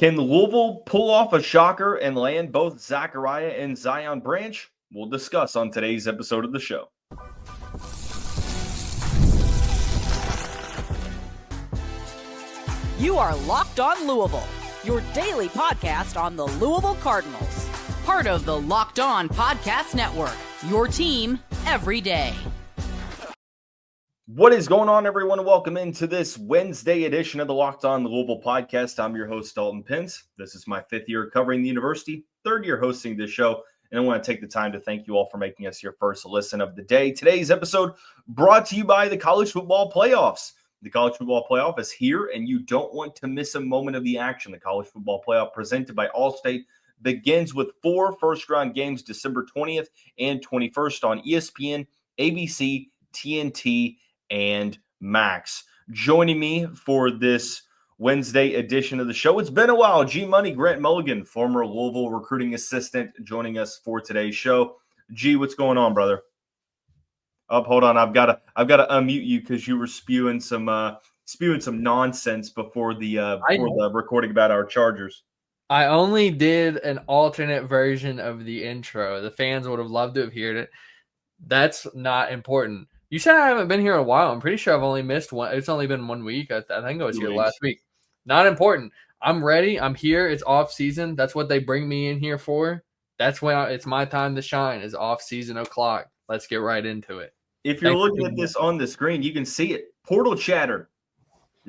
Can Louisville pull off a shocker and land both Zachariah and Zion Branch? We'll discuss on today's episode of the show. You are Locked On Louisville, your daily podcast on the Louisville Cardinals. Part of the Locked On Podcast Network, your team every day. What is going on, everyone? Welcome into this Wednesday edition of the Locked On Louisville podcast. I'm your host, Dalton Pence. This is my fifth year covering the university, third year hosting this show, and I want to take the time to thank you all for making us your first listen of the day. Today's episode brought to you by the college football playoffs. The college football playoff is here, and you don't want to miss a moment of the action. The college football playoff presented by Allstate begins with 4 first-round games December 20th and 21st on ESPN, ABC, TNT, and Max. Joining me for this Wednesday edition of the show, it's been a while. G Money, Grant Mulligan, former Louisville recruiting assistant, joining us for today's show. G, what's going on, brother? Oh, hold on. I've got to unmute you because you were spewing some nonsense before the recording about our Chargers. I only did an alternate version of the intro. The fans would have loved to have heard it. That's not important. You said I haven't been here in a while. I'm pretty sure I've only missed one. It's only been 1 week. I think I was here last week. Not important. I'm ready. I'm here. It's off season. That's what they bring me in here for. That's when it's my time to shine. Is off season o'clock. Let's get right into it. If you're looking at this on the screen, you can see it. Portal chatter.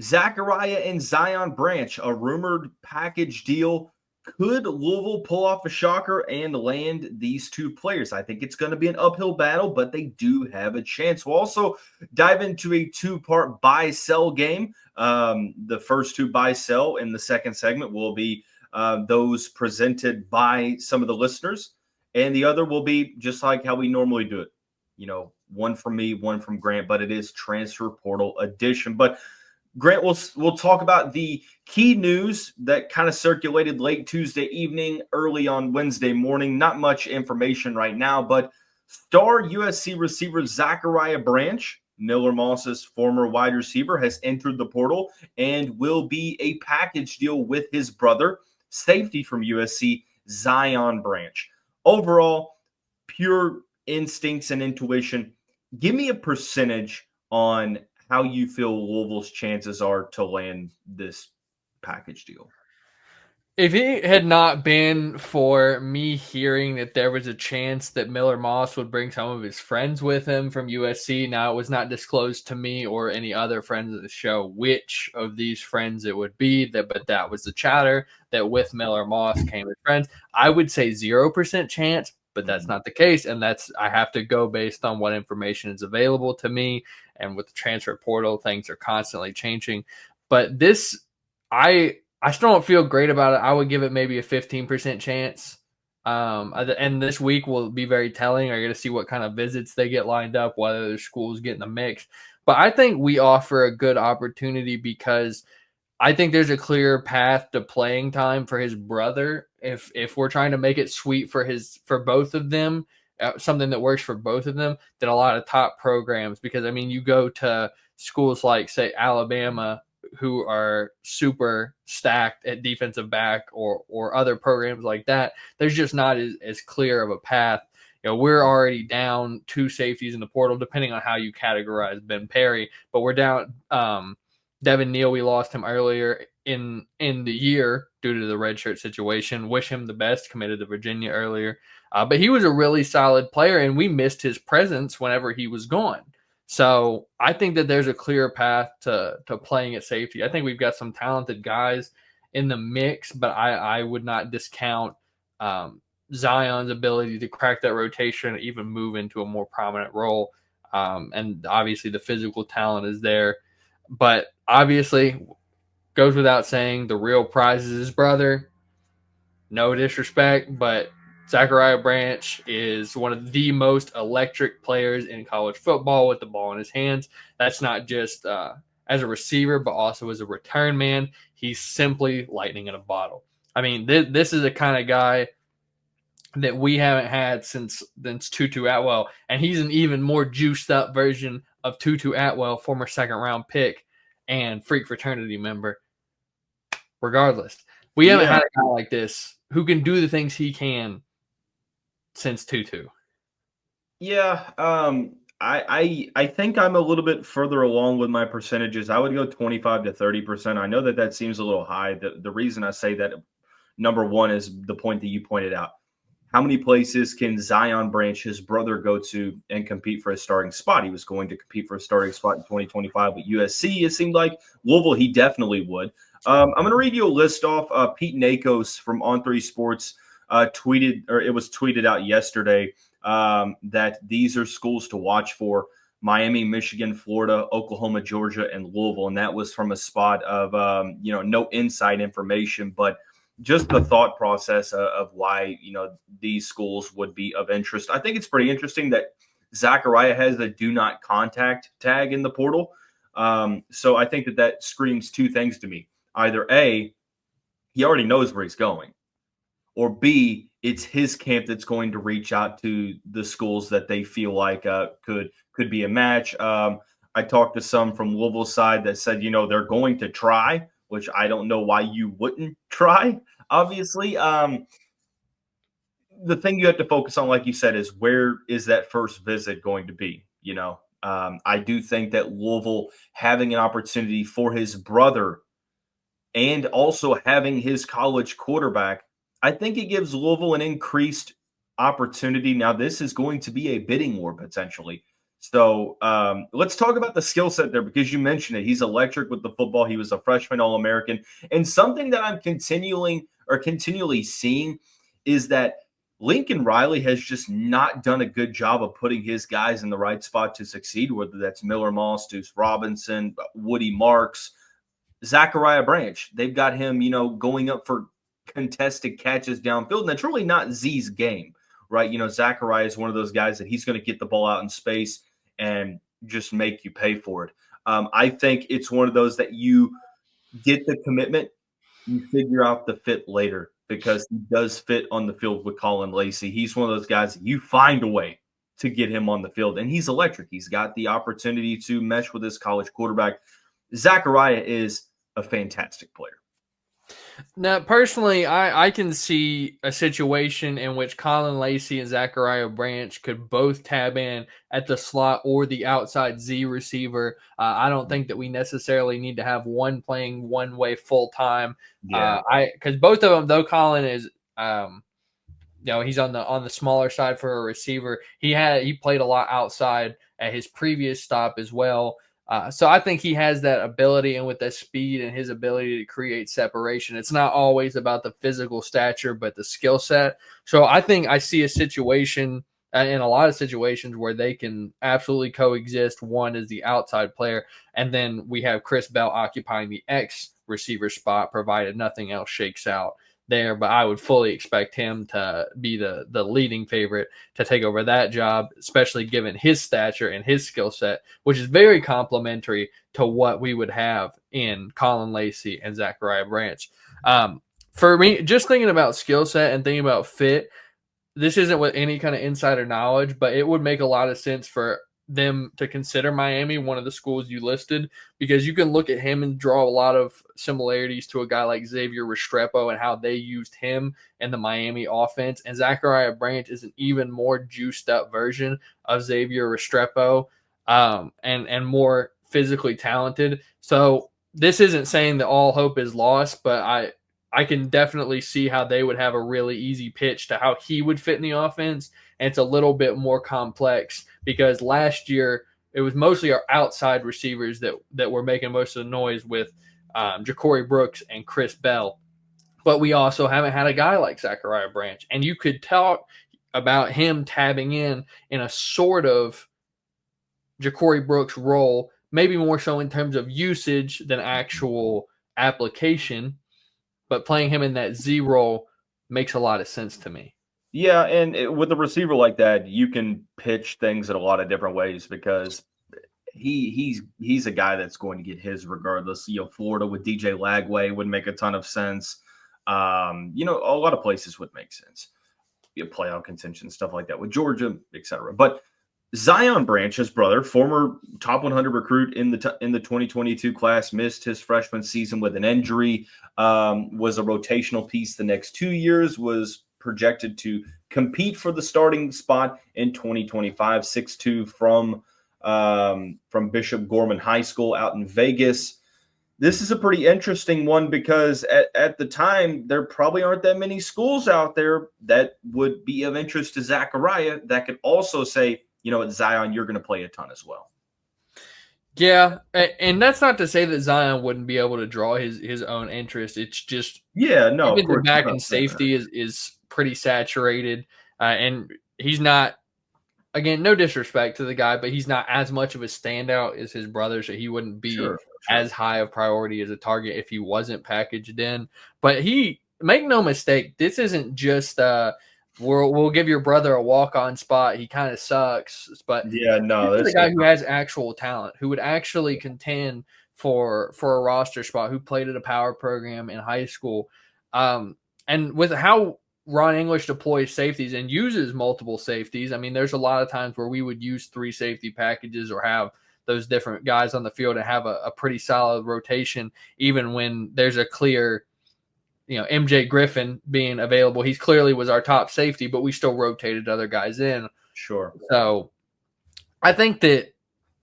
Zachariah and Zion Branch, a rumored package deal. Could Louisville pull off a shocker and land these two players? I think it's going to be an uphill battle, but they do have a chance. We'll also dive into a 2-part buy-sell game. The first 2 buy-sell in the second segment will be those presented by some of the listeners, and the other will be just like how we normally do it. You know, one from me, one from Grant, but it is transfer portal edition. But Grant, we'll talk about the key news that kind of circulated late Tuesday evening, early on Wednesday morning. Not much information right now, but star USC receiver Zachariah Branch, Miller Moss's former wide receiver, has entered the portal and will be a package deal with his brother, safety from USC, Zion Branch. Overall, pure instincts and intuition. Give me a percentage on how you feel Louisville's chances are to land this package deal. If it had not been for me hearing that there was a chance that Miller Moss would bring some of his friends with him from USC, now it was not disclosed to me or any other friends of the show which of these friends it would be, but that was the chatter, that with Miller Moss came his friends. I would say 0% chance, but that's not the case, and I have to go based on what information is available to me, and with the transfer portal, things are constantly changing. But this, I still don't feel great about it. I would give it maybe a 15% chance, and this week will be very telling. I'm going to see what kind of visits they get lined up, whether their schools get in the mix. But I think we offer a good opportunity because I think there's a clear path to playing time for his brother. If we're trying to make it sweet for both of them, something that works for both of them, than a lot of top programs. Because I mean, you go to schools like, say, Alabama, who are super stacked at defensive back, or other programs like that. There's just not as clear of a path. You know, we're already down 2 safeties in the portal, depending on how you categorize Ben Perry. But we're down. Devin Neal, we lost him earlier in the year due to the redshirt situation. Wish him the best, committed to Virginia earlier. But he was a really solid player, and we missed his presence whenever he was gone. So I think that there's a clear path to playing at safety. I think we've got some talented guys in the mix, but I would not discount Zion's ability to crack that rotation, even move into a more prominent role. And obviously the physical talent is there. But obviously, goes without saying, the real prize is his brother. No disrespect, but Zachariah Branch is one of the most electric players in college football with the ball in his hands. That's not just as a receiver, but also as a return man. He's simply lightning in a bottle. I mean, this is the kind of guy that we haven't had since Tutu Atwell, and he's an even more juiced up version of Tutu Atwell, former second-round pick and freak fraternity member. Regardless, We haven't had a guy like this who can do the things he can since Tutu. Yeah, I think I'm a little bit further along with my percentages. I would go 25 to 30%. I know that seems a little high. The reason I say that, number one, is the point that you pointed out. How many places can Zion Branch, his brother, go to and compete for a starting spot? He was going to compete for a starting spot in 2025 with USC, it seemed like. Louisville, he definitely would. I'm going to read you a list off. Pete Nakos from On3 Sports tweeted, or it was tweeted out yesterday, that these are schools to watch for: Miami, Michigan, Florida, Oklahoma, Georgia, and Louisville. And that was from a spot of, no inside information, but just the thought process of why, these schools would be of interest. I think it's pretty interesting that Zachariah has the do not contact tag in the portal. So I think that screams two things to me. Either A, he already knows where he's going, or B, it's his camp that's going to reach out to the schools that they feel like could be a match. I talked to some from Louisville side that said, they're going to try, which I don't know why you wouldn't try, obviously. The thing you have to focus on, like you said, is where is that first visit going to be? I do think that Louisville having an opportunity for his brother and also having his college quarterback, I think it gives Louisville an increased opportunity. Now, this is going to be a bidding war potentially. So let's talk about the skill set there, because you mentioned it. He's electric with the football. He was a freshman All-American. And something that I'm continually seeing is that Lincoln Riley has just not done a good job of putting his guys in the right spot to succeed, whether that's Miller Moss, Deuce Robinson, Woody Marks, Zachariah Branch. They've got him, going up for contested catches downfield, and that's really not Z's game, right? Zachariah is one of those guys that he's going to get the ball out in space and just make you pay for it. I think it's one of those that you get the commitment, you figure out the fit later, because he does fit on the field with Colin Lacey. He's one of those guys that you find a way to get him on the field, and he's electric. He's got the opportunity to mesh with his college quarterback. Zachariah is a fantastic player. Now, personally, I can see a situation in which Colin Lacey and Zachariah Branch could both tab in at the slot or the outside Z receiver. I don't think that we necessarily need to have one playing one way full time. Yeah. Because both of them, though Colin is, he's on the smaller side for a receiver. He played a lot outside at his previous stop as well. So I think he has that ability, and with that speed and his ability to create separation, it's not always about the physical stature, but the skill set. So I think I see a situation in a lot of situations where they can absolutely coexist. One is the outside player, and then we have Chris Bell occupying the X receiver spot, provided nothing else shakes out there. But I would fully expect him to be the leading favorite to take over that job, especially given his stature and his skill set, which is very complementary to what we would have in Colin Lacey and Zachariah Branch. For me, just thinking about skill set and thinking about fit, this isn't with any kind of insider knowledge, but it would make a lot of sense for them to consider Miami one of the schools you listed, because you can look at him and draw a lot of similarities to a guy like Xavier Restrepo and how they used him in the Miami offense. And Zachariah Branch is an even more juiced up version of Xavier Restrepo, and more physically talented. So this isn't saying that all hope is lost, but I can definitely see how they would have a really easy pitch to how he would fit in the offense. And it's a little bit more complex, because last year it was mostly our outside receivers that were making most of the noise with Ja'Cory Brooks and Chris Bell. But we also haven't had a guy like Zachariah Branch. And you could talk about him tabbing in a sort of Ja'Cory Brooks role, maybe more so in terms of usage than actual application. But playing him in that Z role makes a lot of sense to me. Yeah, and with a receiver like that, you can pitch things in a lot of different ways, because he's a guy that's going to get his regardless. Florida with DJ Lagway would make a ton of sense. A lot of places would make sense. Playoff contention, stuff like that with Georgia, etc. But Zion Branch, his brother, former top 100 recruit in the 2022 class, missed his freshman season with an injury, was a rotational piece the next 2 years, was projected to compete for the starting spot in 2025, 6'2" from Bishop Gorman High School out in Vegas. This is a pretty interesting one because at the time, there probably aren't that many schools out there that would be of interest to Zachariah that could also say, you know, at Zion, you're going to play a ton as well. Yeah, and that's not to say that Zion wouldn't be able to draw his own interest. It's just Of even the course. back and safety is pretty saturated, and he's not. Again, no disrespect to the guy, but he's not as much of a standout as his brother, so he wouldn't be as high of priority as a target if he wasn't packaged in. But make no mistake, this isn't just we'll give your brother a walk-on spot. He kind of sucks, but this is a guy who has actual talent, who would actually contend for a roster spot, who played at a power program in high school, and with how Ron English deploys safeties and uses multiple safeties. I mean, there's a lot of times where we would use 3 safety packages or have those different guys on the field and have a pretty solid rotation, even when there's a clear, MJ Griffin being available. He clearly was our top safety, but we still rotated other guys in. Sure. So I think that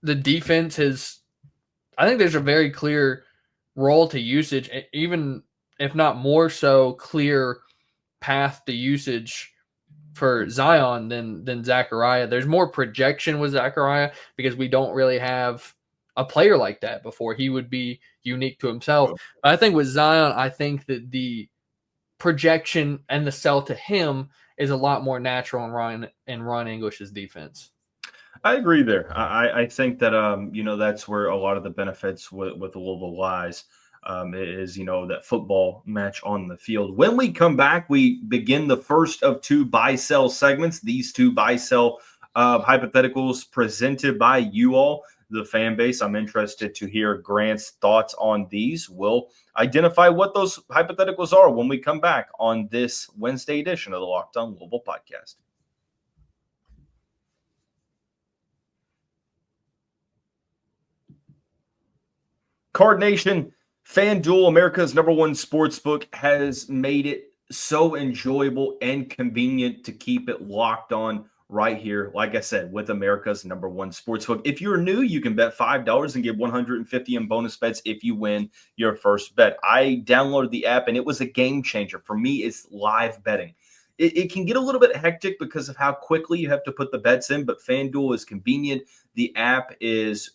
the defense I think there's a very clear role to usage, even if not more so clear path to usage for Zion than Zachariah. There's more projection with Zachariah because we don't really have a player like that before. He would be unique to himself. But I think with Zion, I think that the projection and the sell to him is a lot more natural in Ron English's defense. I agree there. I think that that's where a lot of the benefits with the Louisville lies. Is that football match on the field. When we come back, we begin the first of 2 buy-sell segments. These 2 buy-sell hypotheticals presented by you all, the fan base. I'm interested to hear Grant's thoughts on these. We'll identify what those hypotheticals are when we come back on this Wednesday edition of the Locked On Louisville podcast. CardNation, FanDuel, America's #1 sportsbook, has made it so enjoyable and convenient to keep it locked on right here, like I said, with America's #1 sportsbook. If you're new, you can bet $5 and get $150 in bonus bets if you win your first bet. I downloaded the app, and it was a game changer. For me, it's live betting. It can get a little bit hectic because of how quickly you have to put the bets in, but FanDuel is convenient. The app is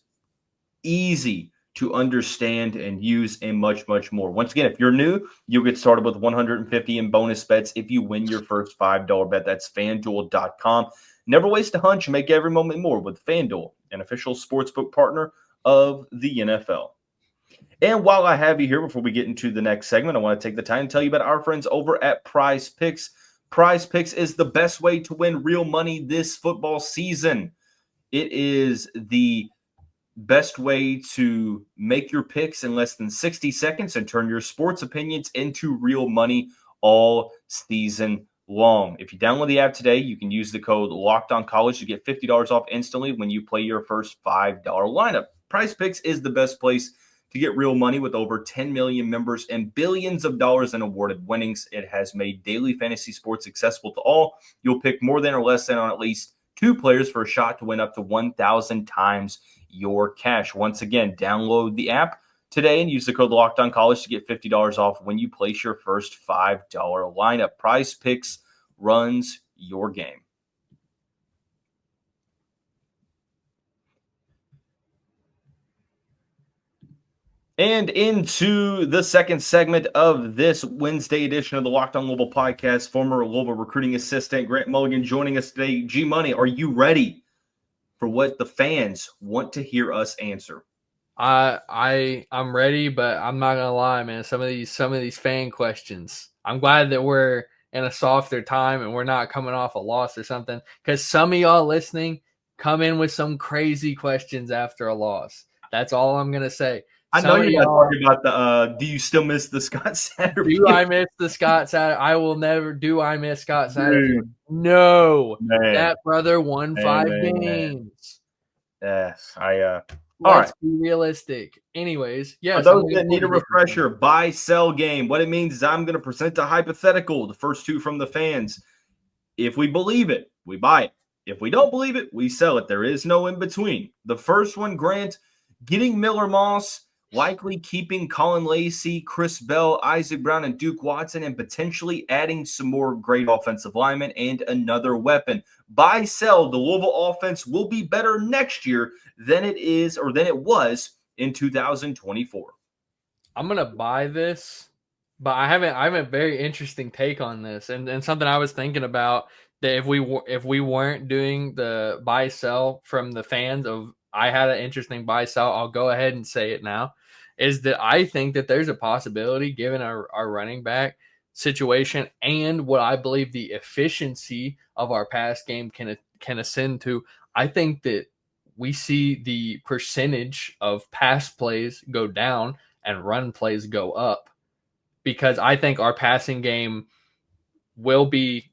easy to understand and use, and much, much more. Once again, if you're new, you'll get started with $150 in bonus bets if you win your first $5 bet. That's FanDuel.com. Never waste a hunch and make every moment more with FanDuel, an official sportsbook partner of the NFL. And while I have you here, before we get into the next segment, I want to take the time to tell you about our friends over at Prize Picks. Prize Picks is the best way to win real money this football season. It is the best way to make your picks in less than 60 seconds and turn your sports opinions into real money all season long. If you download the app today, you can use the code LOCKEDONCollege to get $50 off instantly when you play your first $5 lineup. Prize Picks is the best place to get real money with over 10 million members and billions of dollars in awarded winnings. It has made daily fantasy sports accessible to all. You'll pick more than or less than on at least 2 players for a shot to win up to 1,000 times your cash. Once again, download the app today and use the code LOCKEDONCollege to get $50 off when you place your first $5 lineup. Prize Picks runs your game. And into the second segment of this Wednesday edition of the Locked On Louisville podcast, former Louisville recruiting assistant Grant Mulligan joining us today. G-Money, are you ready for what the fans want to hear us answer? I'm ready, but I'm not gonna lie, man. Some of these fan questions. I'm glad that we're in a softer time and we're not coming off a loss or something, because some of y'all listening come in with some crazy questions after a loss. That's all I'm gonna say. I know Some of you're not y'all, talking about the do you still miss the Scott Satterfield? do I miss the Scott Satterfield? I will never. Do I miss Scott Satterfield? Dude, No. man. That brother won Man, 5 man. games. Yes, all Let's right. be realistic. Anyways, For yes. those that need a refresher, buy, sell game. What it means is I'm going to present a hypothetical, the first two from the fans. If we believe it, we buy it. If we don't believe it, we sell it. There is no in between. The first one, Grant, getting Miller Moss, likely keeping Colin Lacey, Chris Bell, Isaac Brown, and Duke Watson, and potentially adding some more great offensive linemen and another weapon. Buy, sell, the Louisville offense will be better next year than it was in 2024. I'm gonna buy this, but I have a very interesting take on this, and something I was thinking about, that if we weren't doing the buy sell from the fans of, I had an interesting buy sell. I'll go ahead and say it now, is that I think that there's a possibility, given our running back situation and what I believe the efficiency of our pass game can ascend to. I think that we see the percentage of pass plays go down and run plays go up, because I think our passing game will be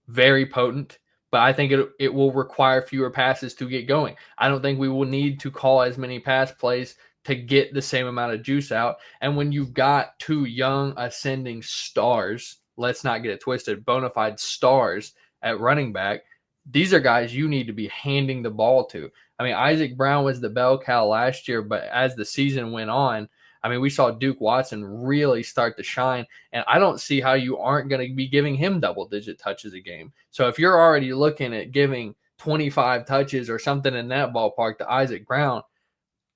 very potent, but I think it will require fewer passes to get going. I don't think we will need to call as many pass plays to get the same amount of juice out. And when you've got two young ascending stars, let's not get it twisted, bona fide stars at running back, these are guys you need to be handing the ball to. I mean, Isaac Brown was the bell cow last year, but as the season went on, I mean, we saw Duke Watson really start to shine, and I don't see how you aren't going to be giving him double-digit touches a game. So if you're already looking at giving 25 touches or something in that ballpark to Isaac Brown,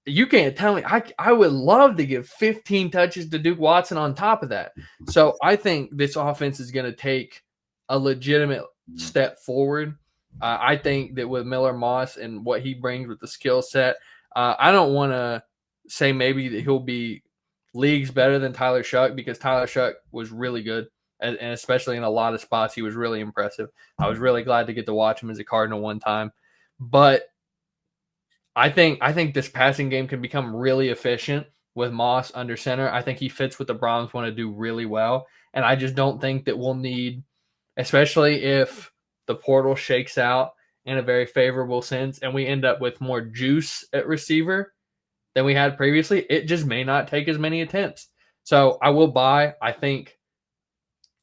you can't tell me. I would love to give 15 touches to Duke Watson on top of that. So I think this offense is going to take a legitimate step forward. I think that with Miller Moss and what he brings with the skill set, I don't want to say maybe that he'll be leagues better than Tyler Shuck, because Tyler Shuck was really good, and especially in a lot of spots, he was really impressive. I was really glad to get to watch him as a Cardinal one time. But I think this passing game can become really efficient with Moss under center. I think he fits what the Browns want to do really well, and I just don't think that we'll need, especially if the portal shakes out in a very favorable sense and we end up with more juice at receiver than we had previously, it just may not take as many attempts. So I will buy. I think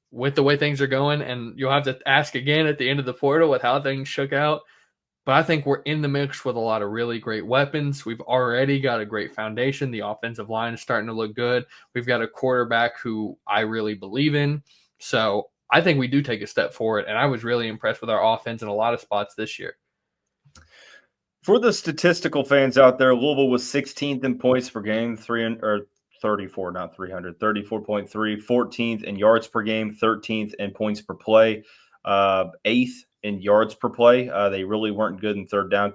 with the way things are going, and you'll have to ask again at the end of the portal with how things shook out, but I think we're in the mix with a lot of really great weapons. We've already got a great foundation. The offensive line is starting to look good. We've got a quarterback who I really believe in. So I think we do take a step forward, and I was really impressed with our offense in a lot of spots this year. For the statistical fans out there, Louisville was 16th in points per game, 34, not 300, 34.3, 14th in yards per game, 13th in points per play, 8th in yards per play. They really weren't good in third down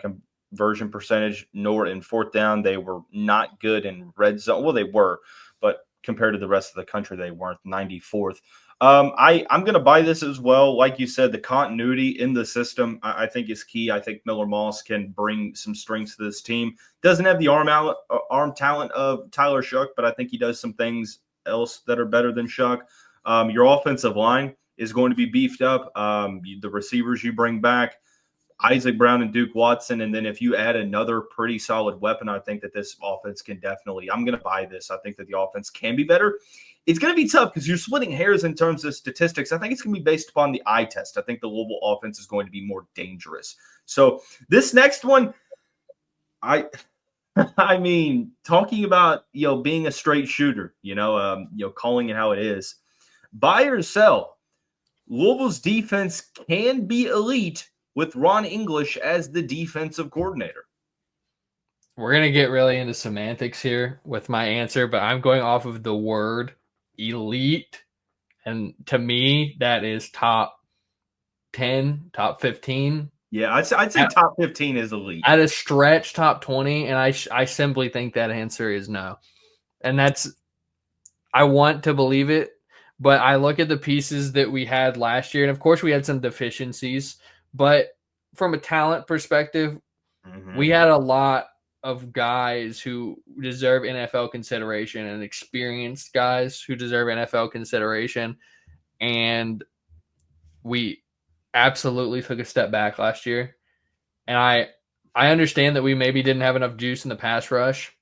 conversion percentage, nor in fourth down. They were not good in red zone. Well, they were, but compared to the rest of the country, they weren't. 94th. I'm going to buy this as well. Like you said, the continuity in the system, I think, is key. I think Miller Moss can bring some strengths to this team. Doesn't have the arm talent of Tyler Shuck, but I think he does some things else that are better than Shuck. Your offensive line is going to be beefed up. The receivers you bring back, Isaac Brown and Duke Watson, and then if you add another pretty solid weapon, I think that this offense can definitely – I'm going to buy this. I think that the offense can be better. It's going to be tough because you're splitting hairs in terms of statistics. I think it's going to be based upon the eye test. I think the Louisville offense is going to be more dangerous. So this next one, I mean, talking about, being a straight shooter, calling it how it is. Buy or sell, Louisville's defense can be elite with Ron English as the defensive coordinator. We're going to get really into semantics here with my answer, but I'm going off of the word elite. And to me, that is top 10, top 15. Yeah, I'd say top 15 is elite. At a stretch, top 20, and I simply think that answer is no. And I want to believe it, but I look at the pieces that we had last year, and of course we had some deficiencies, but from a talent perspective, we had a lot of guys who deserve NFL consideration and experienced guys who deserve NFL consideration. And we absolutely took a step back last year. And I understand that we maybe didn't have enough juice in the pass rush,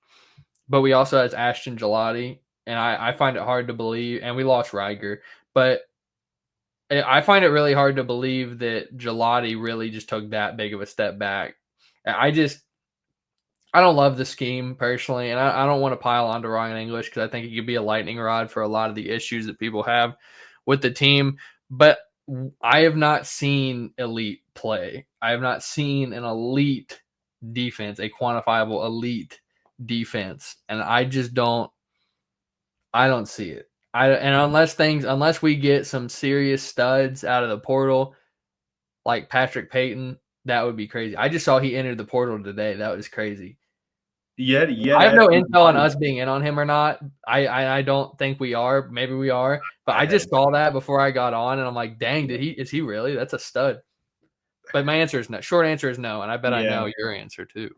but we also had Ashton Gelati, and I find it hard to believe, and we lost Riger, but I find it really hard to believe that Gelati really just took that big of a step back. I don't love the scheme personally, and I don't want to pile on to Ryan English because I think it could be a lightning rod for a lot of the issues that people have with the team, but I have not seen elite play. I have not seen an elite defense, a quantifiable elite defense, and I don't see it. Unless we get some serious studs out of the portal, like Patrick Payton, that would be crazy. I just saw he entered the portal today. That was crazy. Yeah. I have no intel on us being in on him or not. I don't think we are. Maybe we are, but I just saw that before I got on, and I'm like, dang, is he really? That's a stud. But my answer is no. Short answer is no, and I bet I know your answer too.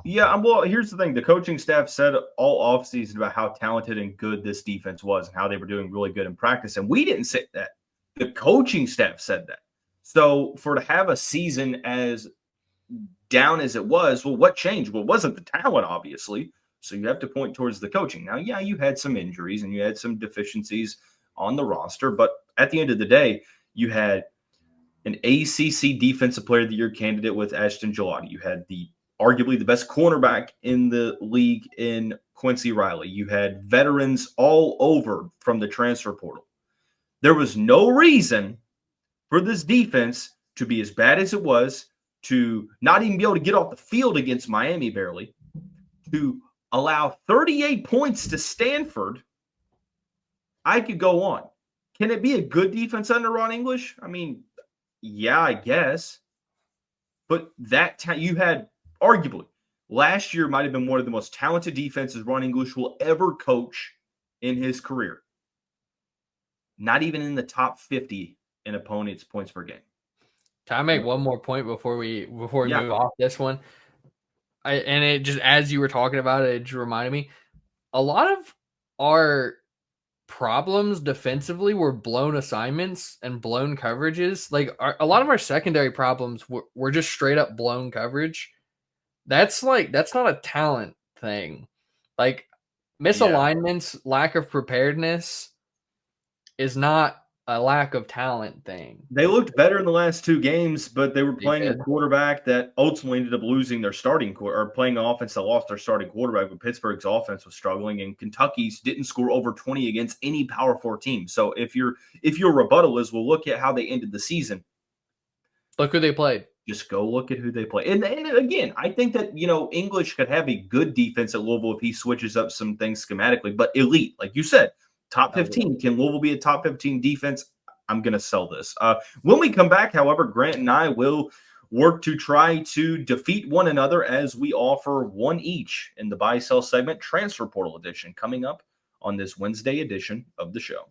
Yeah, well, here's the thing. The coaching staff said all offseason about how talented and good this defense was and how they were doing really good in practice, and we didn't say that. The coaching staff said that. So to have a season as down as it was, well, what changed? Well, it wasn't the talent, obviously. So you have to point towards the coaching. Now, yeah, you had some injuries and you had some deficiencies on the roster, but at the end of the day, you had an ACC Defensive Player of the Year candidate with Ashton Gelati. You had arguably the best cornerback in the league in Quincy Riley. You had veterans all over from the transfer portal. There was no reason for this defense to be as bad as it was, to not even be able to get off the field against Miami barely, to allow 38 points to Stanford. I could go on. Can it be a good defense under Ron English? I mean, yeah, I guess. But you had arguably last year might have been one of the most talented defenses Ron English will ever coach in his career. Not even in the top 50 in opponents' points per game. Can I make one more point before we move off this one? And it just, as you were talking about it, it just reminded me, a lot of our problems defensively were blown assignments and blown coverages. Like a lot of our secondary problems were just straight up blown coverage. That's not a talent thing. Like misalignments, lack of preparedness is not a lack of talent thing. They looked better in the last two games, but they were playing a quarterback that ultimately ended up losing their playing an offense that lost their starting quarterback. But Pittsburgh's offense was struggling, and Kentucky's didn't score over 20 against any Power 4 team. So if your rebuttal is, well, look at how they ended the season. Look who they played. Just go look at who they play. And again, I think that, English could have a good defense at Louisville if he switches up some things schematically, but elite, like you said. Top 15. Can Louisville be a top 15 defense? I'm going to sell this. When we come back, however, Grant and I will work to try to defeat one another as we offer one each in the buy-sell segment, Transfer Portal Edition, coming up on this Wednesday edition of the show.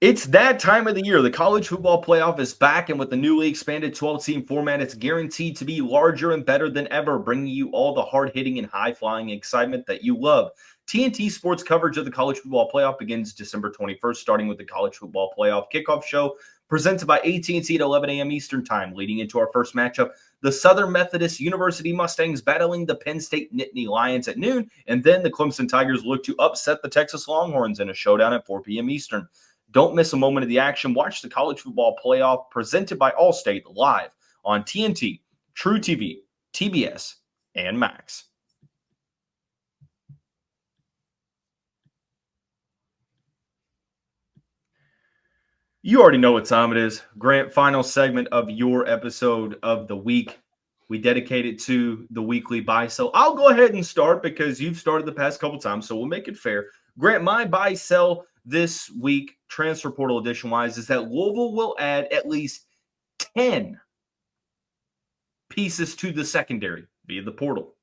It's that time of the year. The college football playoff is back, and with the newly expanded 12-team format, it's guaranteed to be larger and better than ever, bringing you all the hard-hitting and high-flying excitement that you love. TNT Sports coverage of the college football playoff begins December 21st, starting with the college football playoff kickoff show presented by AT&T at 11 a.m. Eastern Time. Leading into our first matchup, the Southern Methodist University Mustangs battling the Penn State Nittany Lions at noon, and then the Clemson Tigers look to upset the Texas Longhorns in a showdown at 4 p.m. Eastern. Don't miss a moment of the action. Watch the college football playoff presented by Allstate live on TNT, True TV, TBS, and Max. You already know what time it is. Grant, final segment of your episode of the week. We dedicate it to the weekly buy-sell. I'll go ahead and start because you've started the past couple times, so we'll make it fair. Grant, my buy-sell this week, Transfer Portal Edition-wise, is that Louisville will add at least 10 pieces to the secondary via the portal.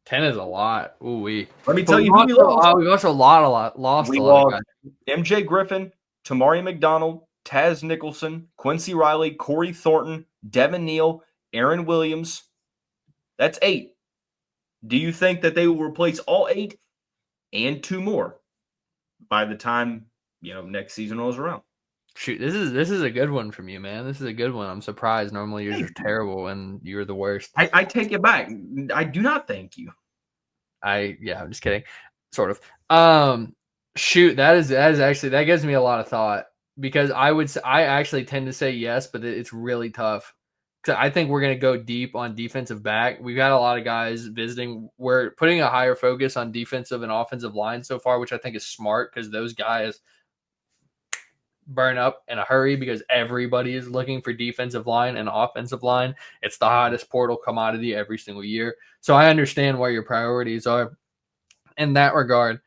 10 is a lot. Ooh-wee. Let me tell you who we lost. We lost a lot. We lost MJ Griffin, Tamari McDonald, Taz Nicholson, Quincy Riley, Corey Thornton, Devin Neal, Aaron Williams. That's 8. Do you think that they will replace all 8 and 2 more by the time, next season rolls around? Shoot, this is a good one from you, man. This is a good one. I'm surprised. Normally yours are terrible and you're the worst. I take it back. I do not thank you. I'm just kidding. Sort of. Shoot, that gives me a lot of thought, because I actually tend to say yes, but it's really tough. Because I think we're going to go deep on defensive back. We've got a lot of guys visiting. We're putting a higher focus on defensive and offensive line so far, which I think is smart, because those guys burn up in a hurry because everybody is looking for defensive line and offensive line. It's the hottest portal commodity every single year. So I understand where your priorities are in that regard.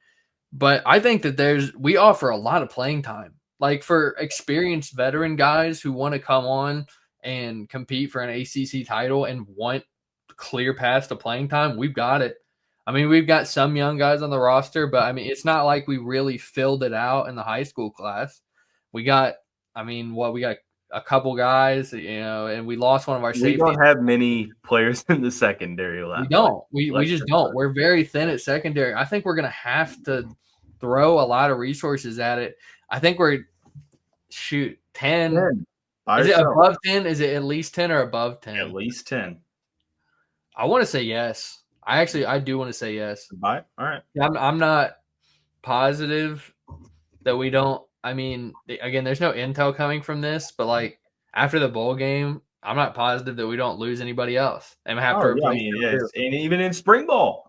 But I think that we offer a lot of playing time. Like, for experienced veteran guys who want to come on and compete for an ACC title and want clear paths to playing time, we've got it. I mean, we've got some young guys on the roster, but I mean, it's not like we really filled it out in the high school class. We got a couple guys, and we lost one of our safeties. We don't have many players in the secondary left. We don't. We just don't. We're very thin at secondary. I think we're going to have to throw a lot of resources at it. I think 10. Is it above 10? Is it at least 10 or above 10? At least 10. I want to say yes. I do want to say yes. All right. I'm not positive that we don't. I mean, again, there's no intel coming from this, but like after the bowl game, I'm not positive that we don't lose anybody else and have to replace. And even in spring ball.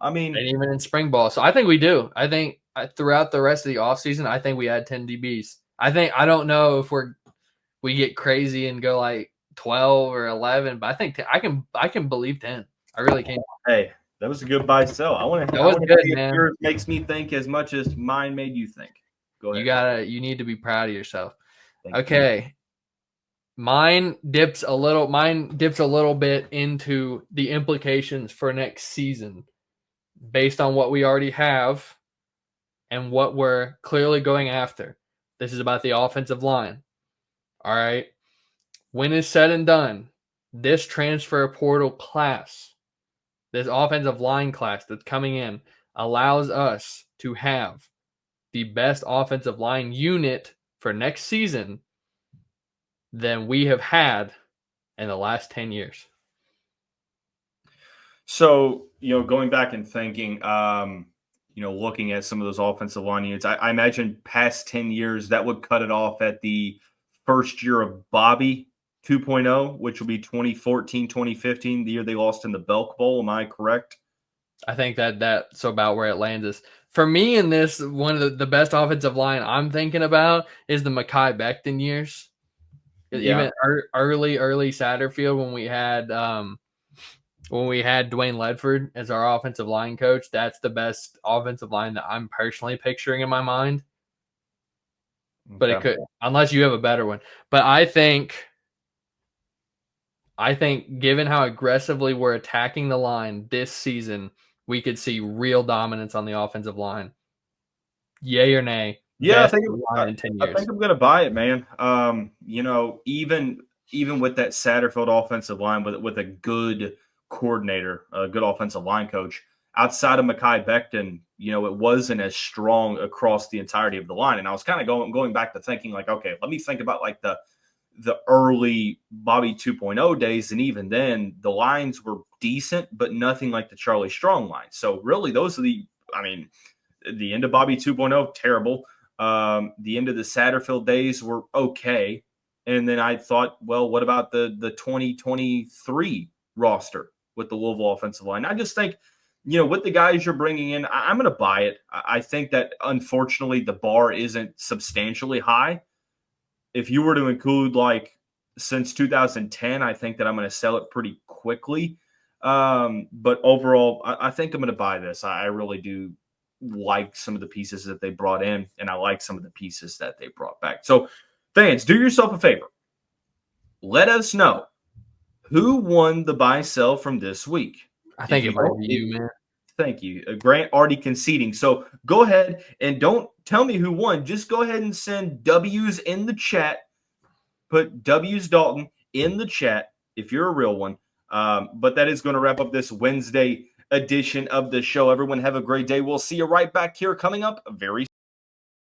So I think we do. I think throughout the rest of the offseason, I think we add 10 DBs. I don't know if we get crazy and go like 12 or 11, but I think I can believe 10. I really can. Hey, that was a good buy sell. That was good, man. Yours makes me think as much as mine made you think. Go ahead. You need to be proud of yourself. Thank you. Mine dips a little bit into the implications for next season based on what we already have and what we're clearly going after. This is about the offensive line. All right. When it's said and done, this transfer portal class, this offensive line class that's coming in, allows us to have the best offensive line unit for next season than we have had in the last 10 years. So, going back and thinking, looking at some of those offensive line units, I imagine past 10 years, that would cut it off at the first year of Bobby 2.0, which will be 2014, 2015, the year they lost in the Belk Bowl. Am I correct? I think that's about where it lands us. For me in this, one of the best offensive line I'm thinking about is the Mekhi Becton years. Yeah. Even early Satterfield when we had Dwayne Ledford as our offensive line coach, that's the best offensive line that I'm personally picturing in my mind. But it could, unless you have a better one. But I think given how aggressively we're attacking the line this season, we could see real dominance on the offensive line. Yay or nay? Yeah, I think I'm going to buy it, man. Even with that Satterfield offensive line, with a good coordinator, a good offensive line coach, outside of Mekhi Becton, it wasn't as strong across the entirety of the line. And I was kind of going back to thinking like, okay, let me think about like the early Bobby 2.0 days. And even then the lines were decent, but nothing like the Charlie Strong line. So really those are the end of Bobby 2.0, terrible. The end of the Satterfield days were okay. And then I thought, well, what about the 2023 roster with the Louisville offensive line? I just think, with the guys you're bringing in, I'm going to buy it. I think that, unfortunately, the bar isn't substantially high. If you were to include, like, since 2010, I think that I'm going to sell it pretty quickly. But overall, I think I'm going to buy this. I really do like some of the pieces that they brought in, and I like some of the pieces that they brought back. So, fans, do yourself a favor. Let us know who won the buy-sell from this week. I think it might be you, man. Thank you. Grant already conceding. So go ahead and don't tell me who won. Just go ahead and send W's in the chat Put W's Dalton in the chat if you're a real one. But that is going to wrap up this Wednesday edition of the show. Everyone have a great day. We'll see you right back here coming up very soon.